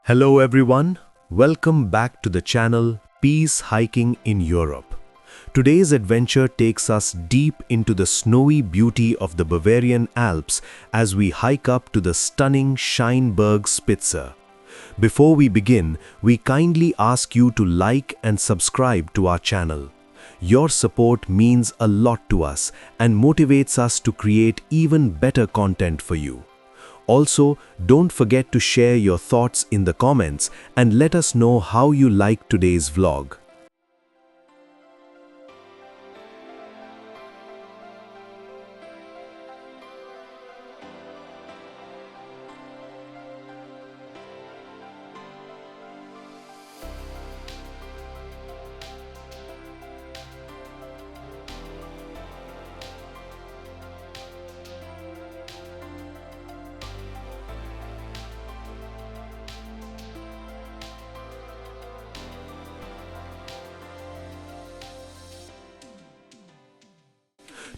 Hello everyone, welcome back to the channel Peace Hiking in Europe. Today's adventure takes us deep into the snowy beauty of the Bavarian Alps as we hike up to the stunning Scheinbergspitze. Before we begin, we kindly ask you to like and subscribe to our channel. Your support means a lot to us and motivates us to create even better content for you. Also, don't forget to share your thoughts in the comments and let us know how you like today's vlog.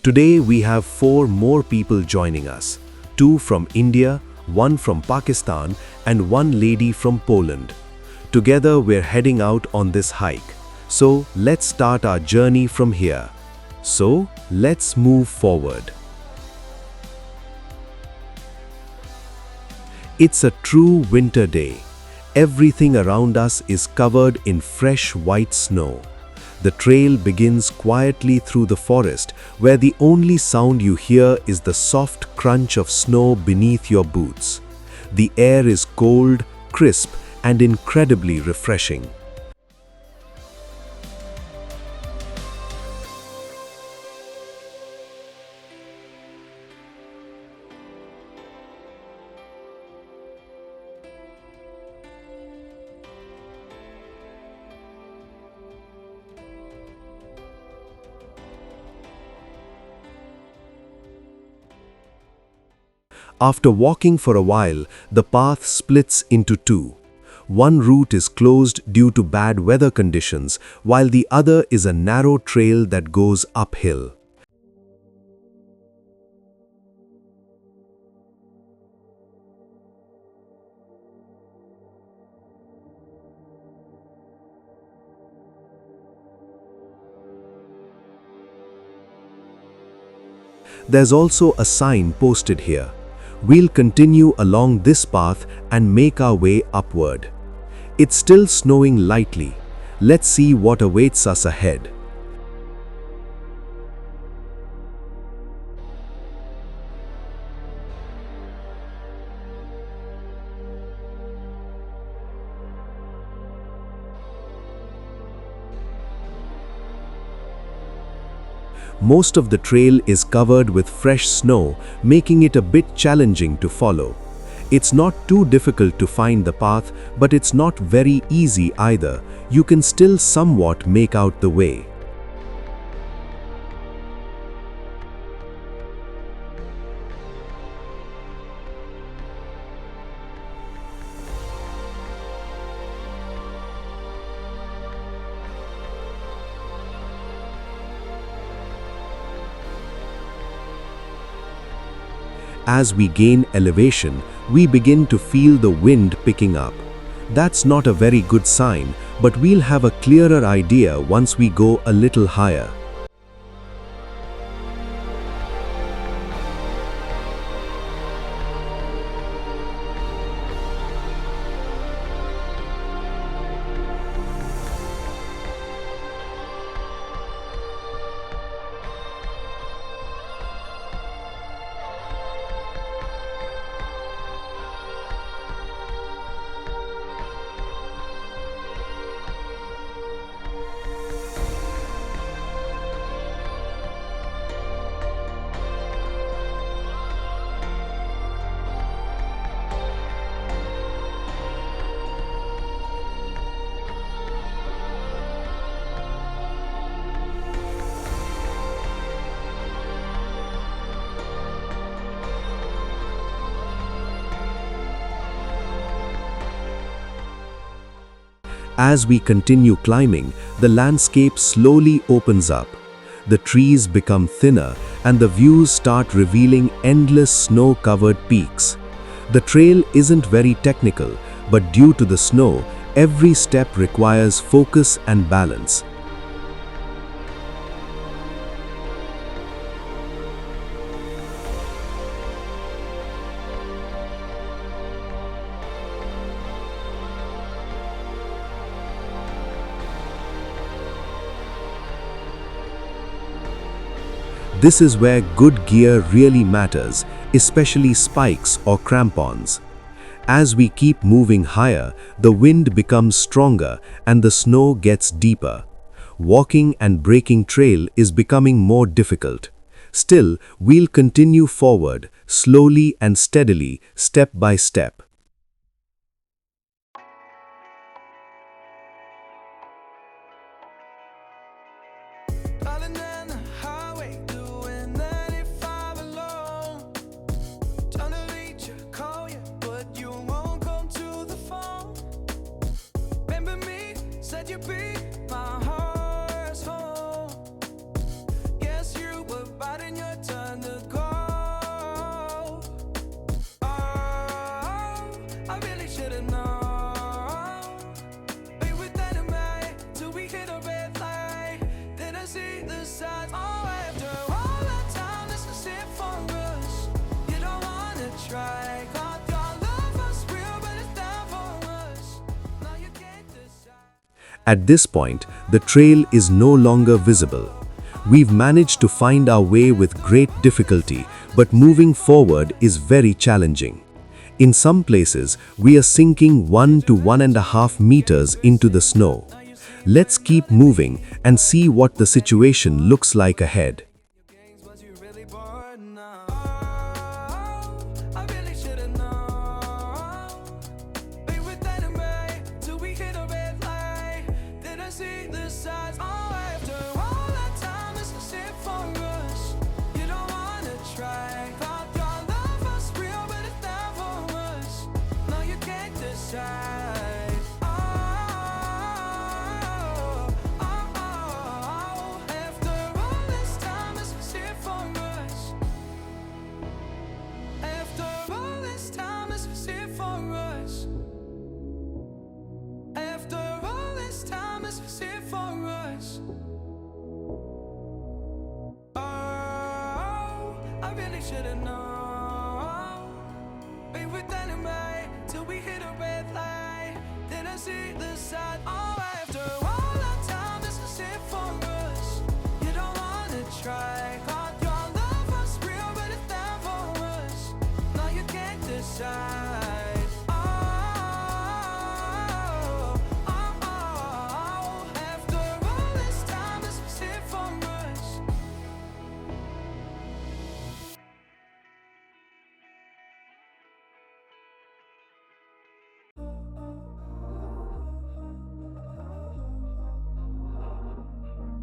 Today we have 4 more people joining us, 2 from India, 1 from Pakistan and 1 lady from Poland. Together we're heading out on this hike. So let's start our journey from here. So let's move forward. It's a true winter day. Everything around us is covered in fresh white snow. The trail begins quietly through the forest, where the only sound you hear is the soft crunch of snow beneath your boots. The air is cold, crisp, and incredibly refreshing. After walking for a while, the path splits into 2. One route is closed due to bad weather conditions, while the other is a narrow trail that goes uphill. There's also a sign posted here. We'll continue along this path and make our way upward. It's still snowing lightly. Let's see what awaits us ahead. Most of the trail is covered with fresh snow, making it a bit challenging to follow. It's not too difficult to find the path, but it's not very easy either. You can still somewhat make out the way. As we gain elevation, we begin to feel the wind picking up. That's not a very good sign, but we'll have a clearer idea once we go a little higher. As we continue climbing, the landscape slowly opens up. The trees become thinner and the views start revealing endless snow-covered peaks. The trail isn't very technical, but due to the snow, every step requires focus and balance. This is where good gear really matters, especially spikes or crampons. As we keep moving higher, the wind becomes stronger and the snow gets deeper. Walking and breaking trail is becoming more difficult. Still, we'll continue forward, slowly and steadily, step by step. At this point, the trail is no longer visible. We've managed to find our way with great difficulty, but moving forward is very challenging. In some places, we are sinking 1 to 1.5 meters into the snow. Let's keep moving and see what the situation looks like ahead. Should've known. Be with enemy till we hit a red light. Then I see the side. Oh, after all that time, this is it for us. You don't wanna try. God, your love was real, but it's not for us. No, you can't decide. After all this time, this is it for us.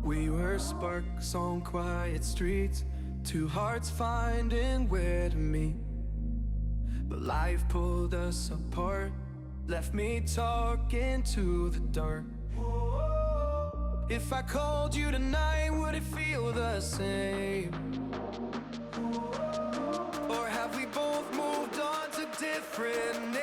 We were sparks on quiet streets, two hearts finding where to meet. But life pulled us apart, left me talking to the dark. If I called you tonight, would it feel the same? Or have we both moved on to different names?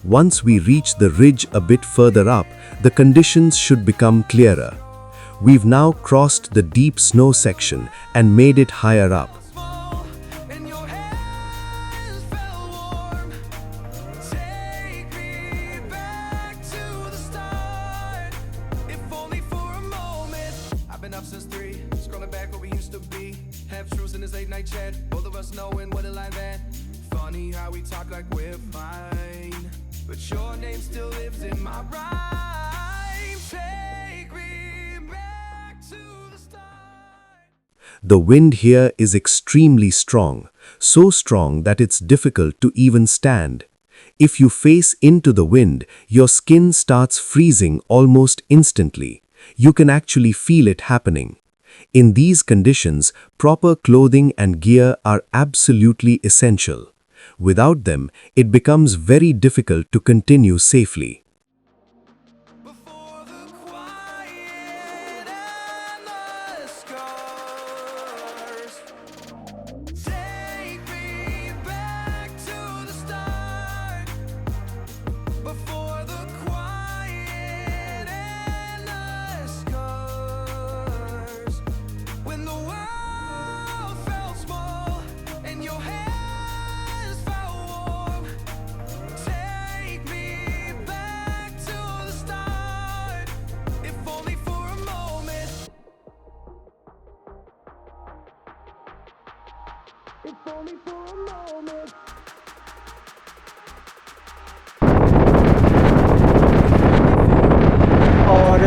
Once we reach the ridge a bit further up, the conditions should become clearer. We've now crossed the deep snow section and made it higher up. Both of us knowing what it like that. Funny how we talk like we're fine, but your name still lives in my rhyme. Take me back to the start. The wind here is extremely strong, so strong that it's difficult to even stand. If you face into the wind, your skin starts freezing almost instantly. You can actually feel it happening. In these conditions, proper clothing and gear are absolutely essential. Without them, it becomes very difficult to continue safely. Before the quiet and the sky, और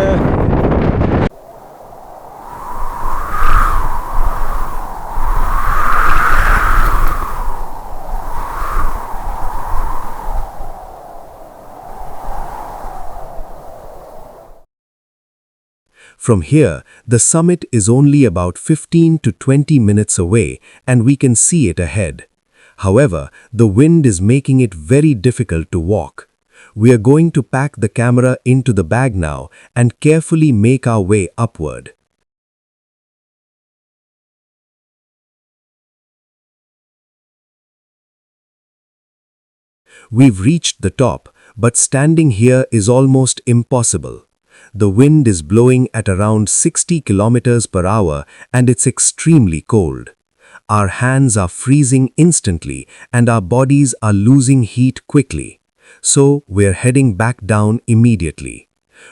From here, the summit is only about 15 to 20 minutes away and we can see it ahead. However, the wind is making it very difficult to walk. We are going to pack the camera into the bag now and carefully make our way upward. We've reached the top, but standing here is almost impossible. The wind is blowing at around 60 kilometers per hour and it's extremely cold. Our hands are freezing instantly and our bodies are losing heat quickly. So we're heading back down immediately.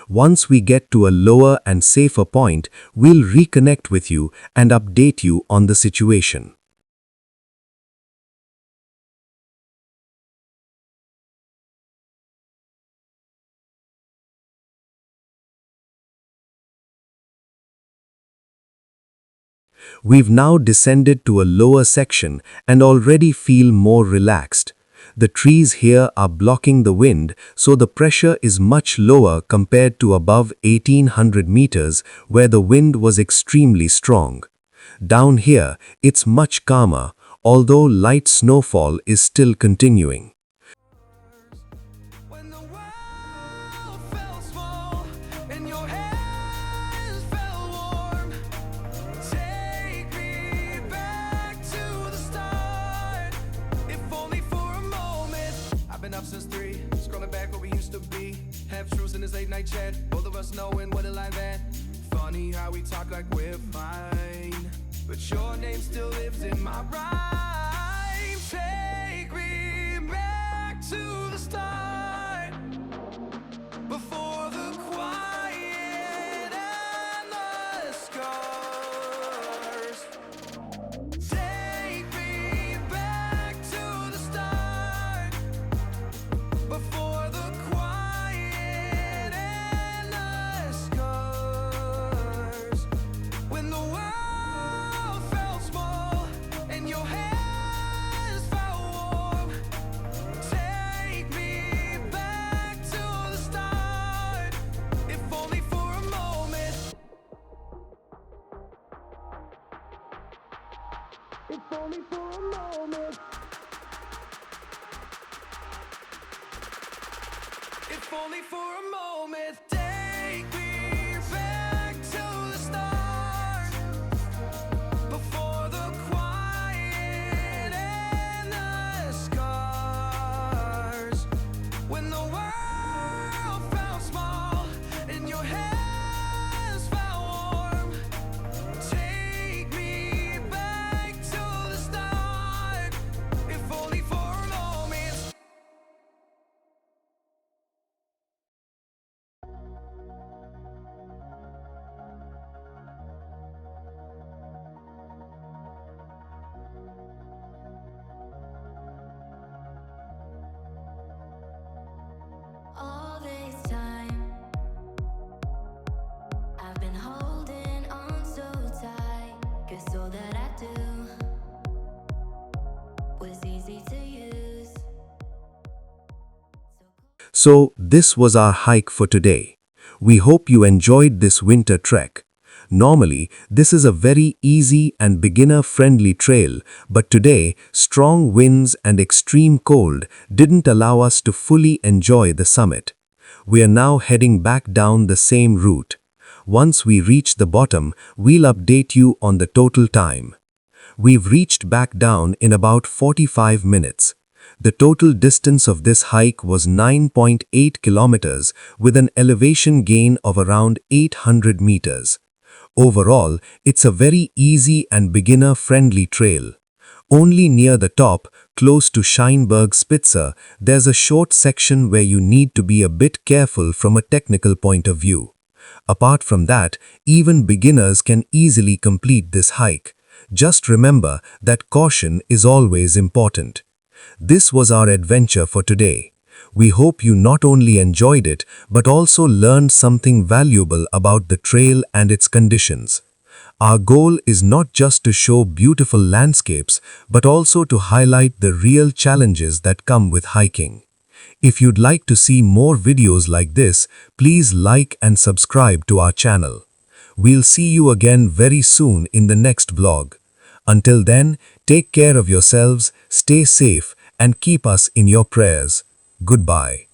Once we get to a lower and safer point, we'll reconnect with you and update you on the situation. We've now descended to a lower section and already feel more relaxed. The trees here are blocking the wind, so the pressure is much lower compared to above 1800 meters where the wind was extremely strong. Down here, it's much calmer, although light snowfall is still continuing. When the world felt small and your hands felt warm, take me back to the start, if only for a moment. I've been up since 3, scrolling back where we used to be, half truths in this late night chat, both of us knowing what a life at. Funny how we talk like we're fine, but your name still lives in my rhyme. Take me back to the start, before the quiet and the scars. Take me back to the start, before the quiet and the scars. When the world felt small and your hands felt warm, take me back to the start, if only for a moment. If only for a moment. If only for a moment. Take me back to the start, before the quiet and the scars. When the world felt small and your hands felt warm, take me back to the start, if only for a moment. All this time, I've been holding on so tight, 'cause all that I do was easy to use. So, this was our hike for today. We hope you enjoyed this winter trek. Normally, this is a very easy and beginner-friendly trail, but today, strong winds and extreme cold didn't allow us to fully enjoy the summit. We are now heading back down the same route. Once we reach the bottom, we'll update you on the total time. We've reached back down in about 45 minutes. The total distance of this hike was 9.8 kilometers with an elevation gain of around 800 meters. Overall, it's a very easy and beginner-friendly trail. Only near the top, close to Scheinbergspitze, there's a short section where you need to be a bit careful from a technical point of view. Apart from that, even beginners can easily complete this hike. Just remember that caution is always important. This was our adventure for today. We hope you not only enjoyed it, but also learned something valuable about the trail and its conditions. Our goal is not just to show beautiful landscapes, but also to highlight the real challenges that come with hiking. If you'd like to see more videos like this, please like and subscribe to our channel. We'll see you again very soon in the next vlog. Until then, take care of yourselves, stay safe, and keep us in your prayers. Goodbye.